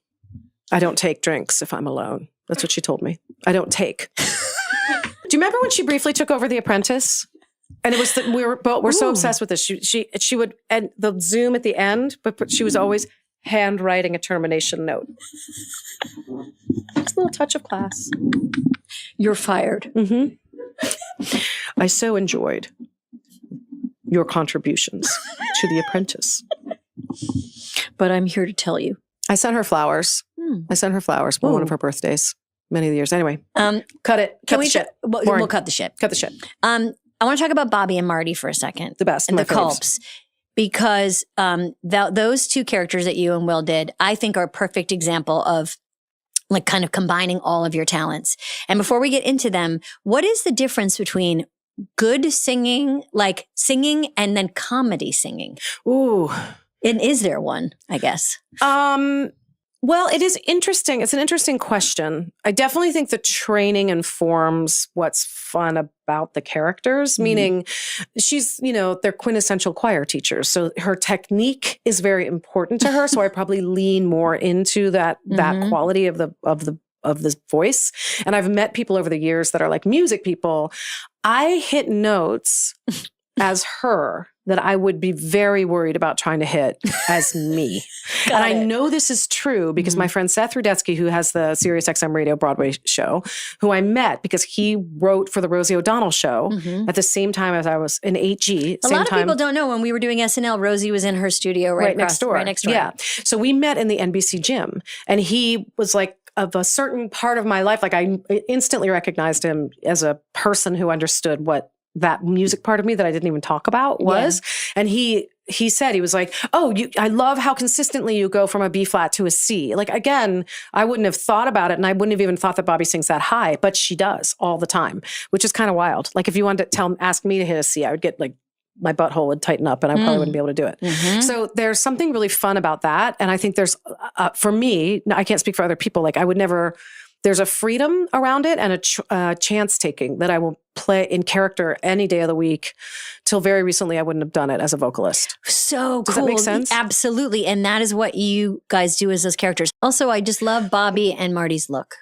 I don't take drinks if I'm alone. That's what she told me. I don't take. Do you remember when she briefly took over The Apprentice? And it was we're so obsessed with this. She would end the Zoom at the end, but she was always handwriting a termination note. Just a little touch of class. You're fired. Mm-hmm. I so enjoyed your contributions to The Apprentice. But I'm here to tell you. I sent her flowers. I sent her flowers for one of her birthdays many of the years. Anyway, cut it. Cut the shit. We'll cut the shit. Cut the shit. I want to talk about Bobby and Marty for a second. The best. And the Culps. Because those 2 characters that you and Will did, I think are a perfect example of like kind of combining all of your talents. And before we get into them, what is the difference between good singing, like singing, and then comedy singing? Ooh. And is there one, I guess? Well, it is interesting. It's an interesting question. I definitely think the training informs what's fun about the characters, meaning she's, they're quintessential choir teachers. So her technique is very important to her. So I probably lean more into that quality of the voice. And I've met people over the years that are like music people. I hit notes as her that I would be very worried about trying to hit as me. And I know this is true because my friend Seth Rudetsky, who has the Sirius XM radio Broadway show, who I met because he wrote for the Rosie O'Donnell show at the same time as I was in 8G. A lot of people don't know when we were doing SNL, Rosie was in her studio right next door. Yeah. So we met in the NBC gym, and he was like, of a certain part of my life, like I instantly recognized him as a person who understood what that music part of me that I didn't even talk about was. Yeah. And he said, he was like, oh, I love how consistently you go from a B flat to a C. Like, again, I wouldn't have thought about it, and I wouldn't have even thought that Bobby sings that high, but she does all the time, which is kind of wild. Like, if you wanted to ask me to hit a C, I would get like, my butthole would tighten up and I probably wouldn't be able to do it. So there's something really fun about that. And I think there's, for me, I can't speak for other people, like I would never, there's a freedom around it and a chance taking that I will play in character any day of the week. Till very recently, I wouldn't have done it as a vocalist. So Does cool. that make sense? Absolutely. And that is what you guys do as those characters. Also, I just love Bobby and Marty's look.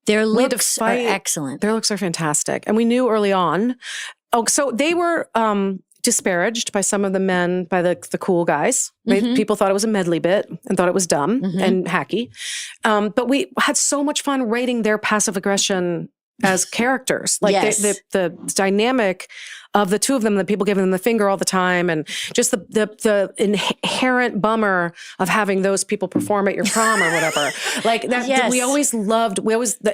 Their looks are excellent. Their looks are fantastic. And we knew early on. Oh, so they were disparaged by some of the men, by the cool guys. Right? People thought it was a medley bit and thought it was dumb and hacky. But we had so much fun writing their passive aggression as characters. Like the dynamic of the two of them, the people giving them the finger all the time, and just the inherent bummer of having those people perform at your prom or whatever. Like that, we always loved,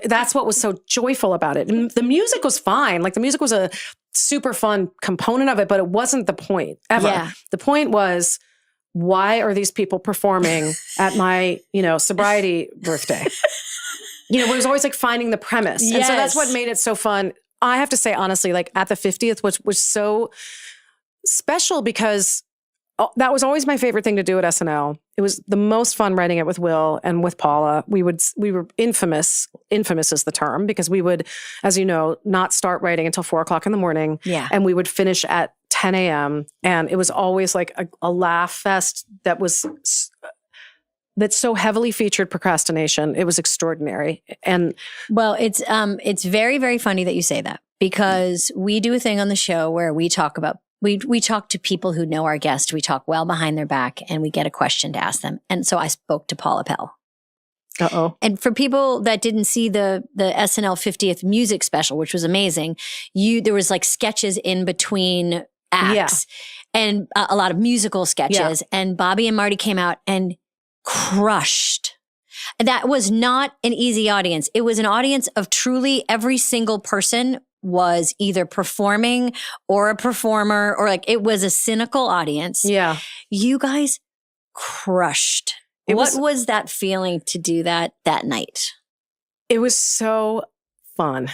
that's what was so joyful about it. And the music was fine. Like the music was a super fun component of it, but it wasn't the point ever. Yeah. The point was, why are these people performing at my, sobriety birthday? It was always like finding the premise. Yes. And so that's what made it so fun. I have to say, honestly, like at the 50th, which was so special because that was always my favorite thing to do at SNL. It was the most fun writing it with Will and with Paula. We were infamous is the term, because we would, as you know, not start writing until 4:00 in the morning. Yeah. And we would finish at 10 a.m. And it was always like a laugh fest that so heavily featured procrastination. It was extraordinary. And well, it's very, very funny that you say that, because we do a thing on the show where we talk about, we talk to people who know our guest. We talk well behind their back and we get a question to ask them. And so I spoke to Paula Pell. Uh-oh. And for people that didn't see the SNL 50th music special, which was amazing, there was like sketches in between acts and a lot of musical sketches. Yeah. And Bobby and Marty came out and crushed. That was not an easy audience. It was an audience of truly every single person was either performing or a performer, or like it was a cynical audience. Yeah. You guys crushed. What was that feeling to do that night? It was so fun,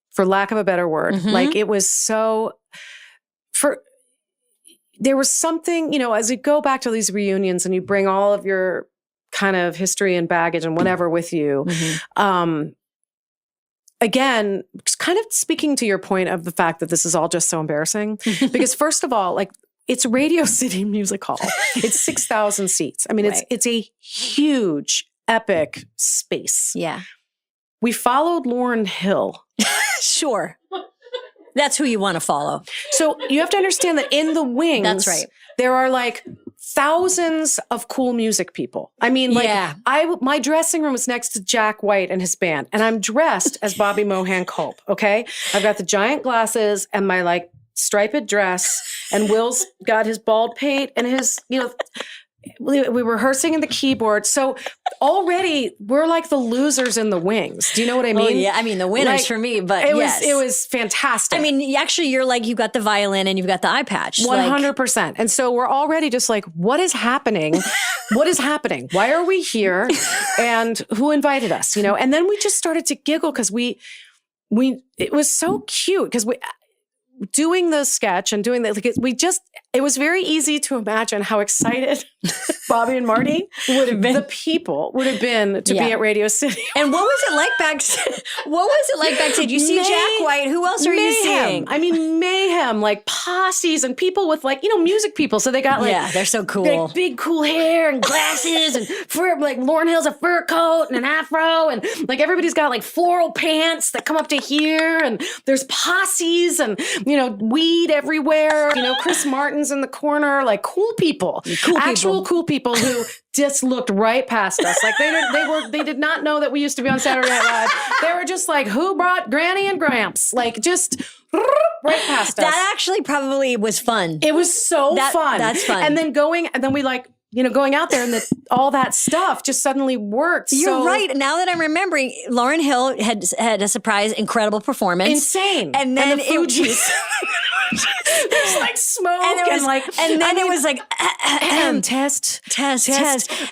for lack of a better word. Like it was so, there was something, as you go back to these reunions and you bring all of your kind of history and baggage and whatever with you. Again, just kind of speaking to your point of the fact that this is all just so embarrassing, because first of all, like it's Radio City Music Hall. It's 6,000 seats. I mean, it's a huge, epic space. Yeah. We followed Lauryn Hill. Sure. That's who you want to follow. So you have to understand that in the wings, that's right, there are like thousands of cool music people. I mean, like my dressing room is next to Jack White and his band, and I'm dressed as Bobby Mohan Culp. Okay. I've got the giant glasses and my like striped dress, and Will's got his bald pate and his, we were rehearsing in the keyboard. So already we're like the losers in the wings. Do you know what I mean? Oh, yeah. I mean, the winners for me, but it was fantastic. I mean, actually you're like, you've got the violin and you've got the eye patch. 100%. And so we're already just like, what is happening? What is happening? Why are we here? And who invited us? And then we just started to giggle because it was so cute because doing the sketch and doing that, it was very easy to imagine how excited Bobby and Marty would have been. The people would have been to be at Radio City. And what was it like backstage? You see Jack White. Who else are you seeing? I mean, mayhem, like posses and people with like, music people. So they got like, they're so cool. Big cool hair and glasses and fur, like Lauryn Hill's a fur coat and an afro. And like everybody's got like floral pants that come up to here. And there's posses and, weed everywhere. Chris Martin's in the corner, like cool people. Cool people who just looked right past us. Like they did not know that we used to be on Saturday Night Live. They were just like, who brought Granny and Gramps? Like just right past us. That actually probably was fun. It was so fun. That's fun. And then we like, going out there and all that stuff just suddenly worked. You're right. Now that I'm remembering, Lauryn Hill had a surprise, incredible performance. Insane. And then the Fugees. There's like smoke and then it was like test.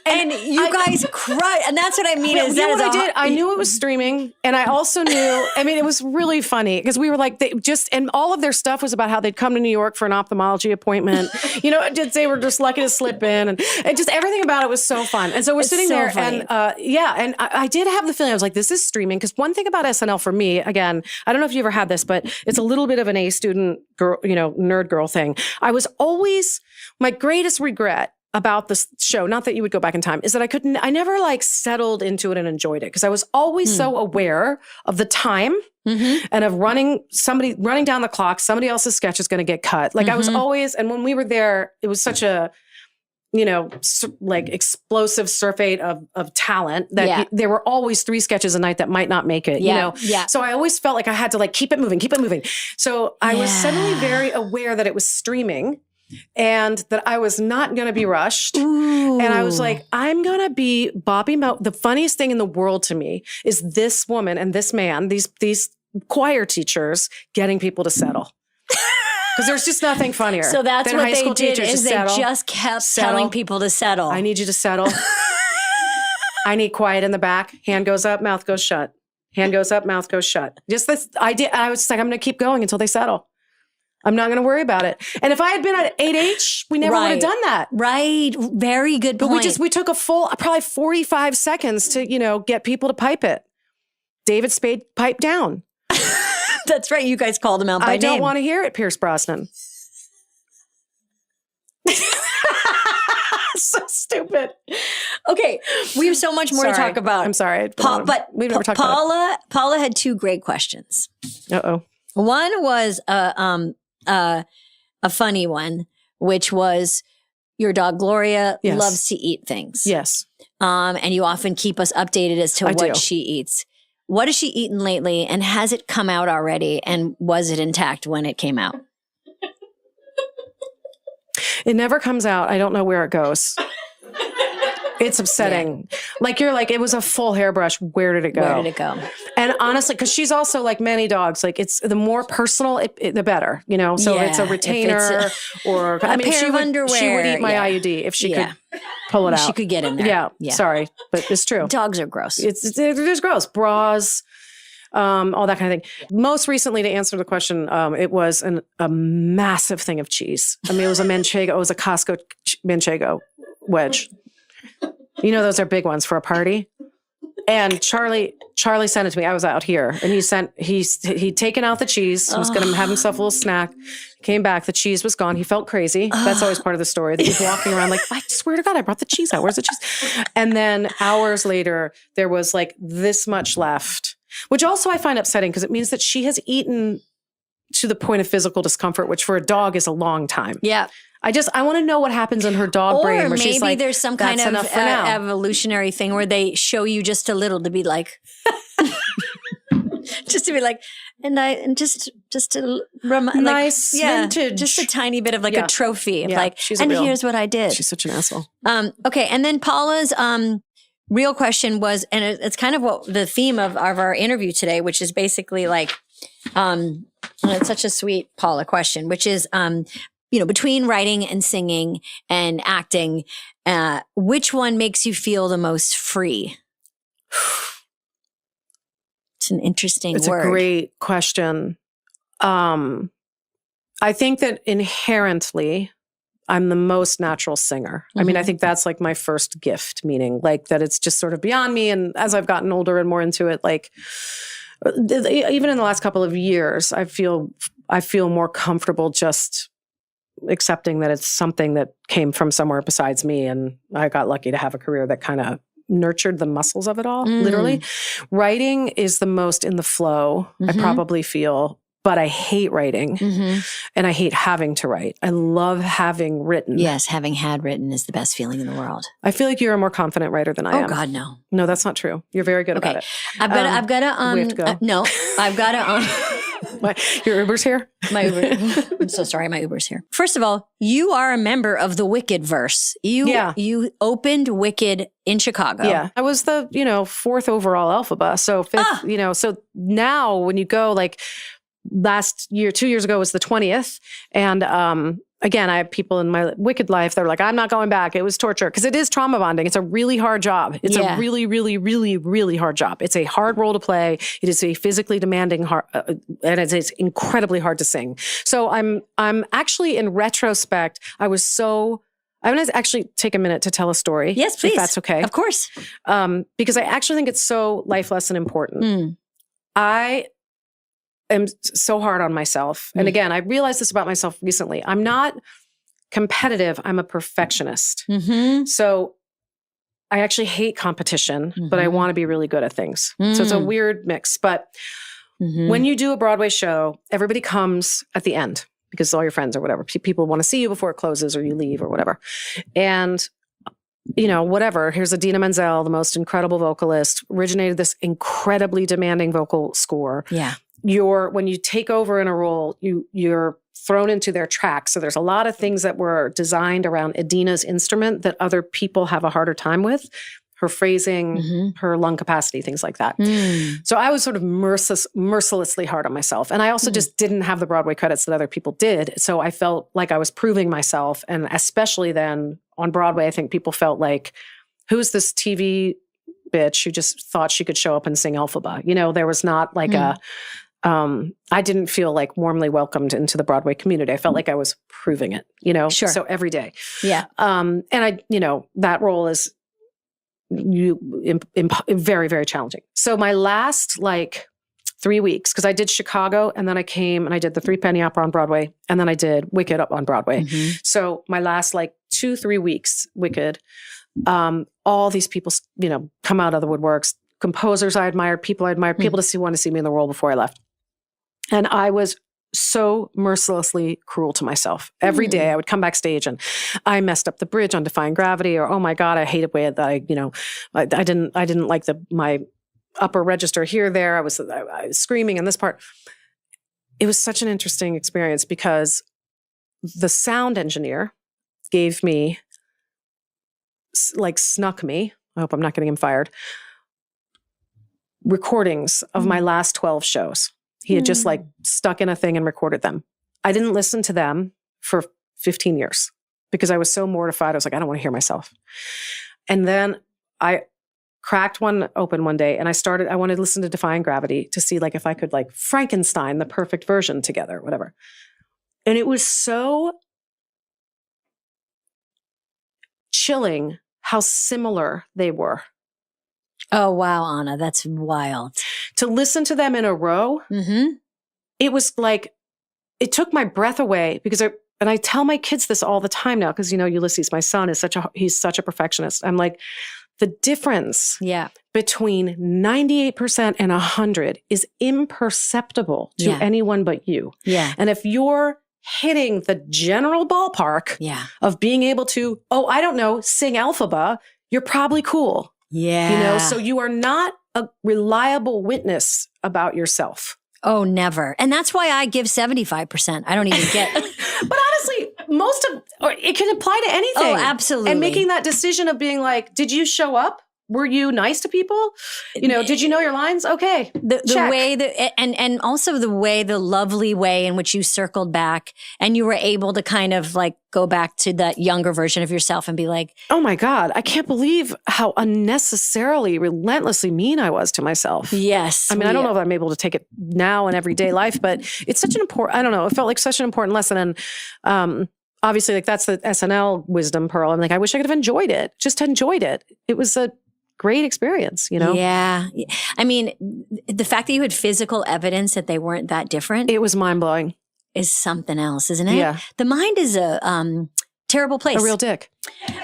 And you guys cried. And that's what I mean. Is that what I did? I knew it was streaming, and I also knew. I mean, it was really funny because we were like, and all of their stuff was about how they'd come to New York for an ophthalmology appointment. They were just lucky to slip in, and just everything about it was so fun. And so we're sitting there, funny. And I did have the feeling I was like, this is streaming, because one thing about SNL for me, again, I don't know if you ever had this, but it's a little bit of an A student girl, nerd girl thing. I was always, my greatest regret about this show, not that you would go back in time, is that I never like settled into it and enjoyed it, because I was always so aware of the time and of running down the clock. Somebody else's sketch is going to get cut. Like I was always, and when we were there, it was such a, like explosive surfeit of talent that there were always 3 sketches a night that might not make it, So I always felt like I had to like keep it moving. So I was suddenly very aware that it was streaming and that I was not going to be rushed. Ooh. And I was like, I'm going to be Bobby The funniest thing in the world to me is this woman and this man, these choir teachers getting people to settle. Because there's just nothing funnier. So that's what they did, is they settle, just kept telling people to settle. I need you to settle. I need quiet in the back. Hand goes up, mouth goes shut. Hand goes up, mouth goes shut. Just this idea. I was just like, I'm going to keep going until they settle. I'm not going to worry about it. And if I had been at 8H, we never would have done that. Right. Very good point. But we took a full, probably 45 seconds to, get people to pipe it. David Spade piped down. That's right. You guys called him out by name. I don't want to hear it, Pierce Brosnan. So stupid. Okay, we have so much more to talk about. I'm sorry, but we've never talked about it. Paula had 2 great questions. Uh-oh. One was a funny one, which was your dog Gloria loves to eat things. Yes. And you often keep us updated as to what she eats. What has she eaten lately, and has it come out already, and was it intact when it came out? It never comes out. I don't know where it goes. It's upsetting. Yeah. Like you're like, it was a full hairbrush. Where did it go? And honestly, because she's also like many dogs, like it's the more personal, the better, So it's a retainer or a pair of underwear. She would eat my IUD if she could pull it out. She could get in there. Yeah. Sorry, but it's true. Dogs are gross. It's gross. Bras. All that kind of thing. Most recently, to answer the question, it was a massive thing of cheese. I mean, it was a Manchego. It was a Costco Manchego wedge. Those are big ones for a party. And Charlie sent it to me. I was out here, and he'd taken out the cheese. He was going to have himself a little snack. Came back, the cheese was gone. He felt crazy. That's always part of the story. That he's walking around like, I swear to God, I brought the cheese out. Where's the cheese? And then hours later, there was like this much left. Which also I find upsetting, because it means that she has eaten to the point of physical discomfort, which for a dog is a long time. Yeah. I want to know what happens in her dog brain. Where she's like, there's some kind of evolutionary thing where they show you just a little to be like, just to be like, just to nice vintage, just a tiny bit of like a trophy of like, here's what I did. She's such an asshole. Okay, and then Paula's real question was, and it's kind of what the theme of our interview today, which is basically like, and it's such a sweet Paula question, which is, between writing and singing and acting, which one makes you feel the most free? It's an interesting word. It's a great question. I think that inherently, I'm the most natural singer. I mean, I think that's like my first gift, meaning like that it's just sort of beyond me. And as I've gotten older and more into it, like even in the last couple of years, I feel more comfortable just accepting that it's something that came from somewhere besides me. And I got lucky to have a career that kind of nurtured the muscles of it all, literally. Writing is the most in the flow. I probably feel but I hate writing and I hate having to write. I love having written. Yes, having had written is the best feeling in the world. I feel like you're a more confident writer than I am. Oh God, no. No, that's not true. You're very good about it. I've got to, we have to go. no, I've got to, your Uber's here? My Uber. I'm so sorry. My Uber's here. First of all, you are a member of the Wicked verse. You opened Wicked in Chicago. Yeah. I was the, 4th overall Elphaba. So 5th, so now when you go like last year, 2 years ago was the 20th. And, again, I have people in my Wicked life that are like, I'm not going back. It was torture. Because it is trauma bonding. It's a really hard job. It's a really, really, really, really hard job. It's a hard role to play. It is a physically demanding, and it's incredibly hard to sing. So I'm actually, in retrospect, I'm going to actually take a minute to tell a story. Yes, please. If that's okay. Of course. Because I actually think it's so life lesson important. I am so hard on myself. And again, I realized this about myself recently. I'm not competitive. I'm a perfectionist. So I actually hate competition, but I want to be really good at things. So it's a weird mix. But when you do a Broadway show, everybody comes at the end because all your friends or whatever, people want to see you before it closes or you leave or whatever. And whatever. Here's Idina Menzel, the most incredible vocalist, originated this incredibly demanding vocal score. Yeah. When you take over in a role, you're thrown into their track. So there's a lot of things that were designed around Idina's instrument that other people have a harder time with. Her phrasing, her lung capacity, things like that. So I was sort of mercilessly hard on myself. And I also just didn't have the Broadway credits that other people did. So I felt like I was proving myself. And especially then on Broadway, I think people felt like, who's this TV bitch who just thought she could show up and sing Elphaba? There was not like I didn't feel like warmly welcomed into the Broadway community. I felt like I was proving it, Sure. So every day. Yeah. And I, that role is very, very challenging. So my last 3 weeks, because I did Chicago and then I came and I did the Three Penny Opera on Broadway and then I did Wicked up on Broadway. So my last 2-3 weeks, Wicked, all these people, come out of the woodworks, composers I admired, people to want to see me in the role before I left. And I was so mercilessly cruel to myself. Every day I would come backstage and I messed up the bridge on Defying Gravity, or, oh my God, I hated the way that I didn't like my upper register there. I was screaming in this part. It was such an interesting experience because the sound engineer gave me, snuck me, I hope I'm not getting him fired, recordings of my last 12 shows. He had just stuck in a thing and recorded them. I didn't listen to them for 15 years because I was so mortified. I was like, I don't want to hear myself. And then I cracked one open one day and I wanted to listen to Defying Gravity to see if I could Frankenstein the perfect version together, whatever. And it was so chilling how similar they were. Oh, wow, Anna, that's wild. To listen to them in a row, it was it took my breath away because and I tell my kids this all the time now because, Ulysses, my son, he's such a perfectionist. I'm like, the difference between 98% and 100 is imperceptible to anyone but you. Yeah. And if you're hitting the general ballpark of being able to, sing Elphaba, you're probably cool. Yeah. So you are not a reliable witness about yourself. Oh, never. And that's why I give 75%. I don't even get. But honestly, it can apply to anything. Oh, absolutely. And making that decision of being did you show up? Were you nice to people? Did you know your lines? Okay. The way that, and also the lovely way in which you circled back and you were able to kind of go back to that younger version of yourself and be like, oh my God, I can't believe how unnecessarily, relentlessly mean I was to myself. Yes. I mean, I don't know if I'm able to take it now in everyday life, but it's such an important, I don't know, it felt like such an important lesson. And, obviously that's the SNL wisdom pearl. I'm I wish I could have enjoyed it. Just enjoyed it. It was a great experience, Yeah. I mean, the fact that you had physical evidence that they weren't that different. It was mind-blowing. Is something else, isn't it? Yeah. The mind is a terrible place. A real dick.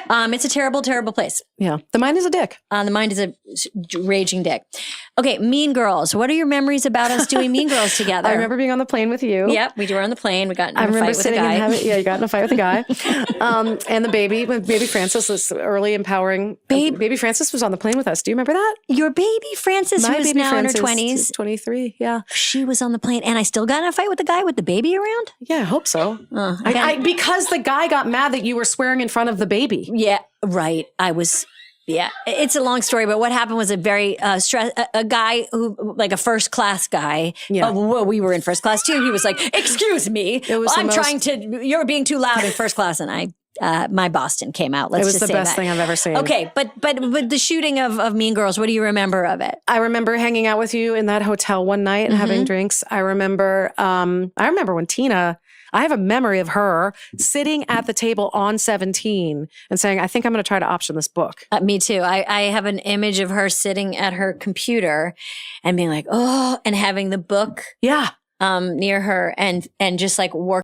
It's a terrible, terrible place. Yeah. The mind is a dick. The mind is a raging dick. Okay, Mean Girls. What are your memories about us doing Mean Girls together? I remember being on the plane with you. Yep, we were on the plane. We got in a fight with a guy. You got in a fight with a guy. And the baby Francis, this early empowering. Baby Francis was on the plane with us. Do you remember that? Your baby Francis, who is now in her 20s. 23, yeah. She was on the plane. And I still got in a fight with the guy with the baby around? Yeah, I hope so. Because the guy got mad that you were swearing in front of the baby. Yeah, right. Yeah, it's a long story, but what happened was a very a guy who, like a first class guy. Yeah. Well, we were in first class too. He was like, "Excuse me, you're being too loud in first class," and my Boston came out. Let's just say that. It was the best thing I've ever seen. Okay, but the shooting of Mean Girls, what do you remember of it? I remember hanging out with you in that hotel one night and having drinks. I remember when Tina. I have a memory of her sitting at the table on 17 and saying, I think I'm going to try to option this book. Me too. I have an image of her sitting at her computer and being like, oh, and having the book near her and just like working.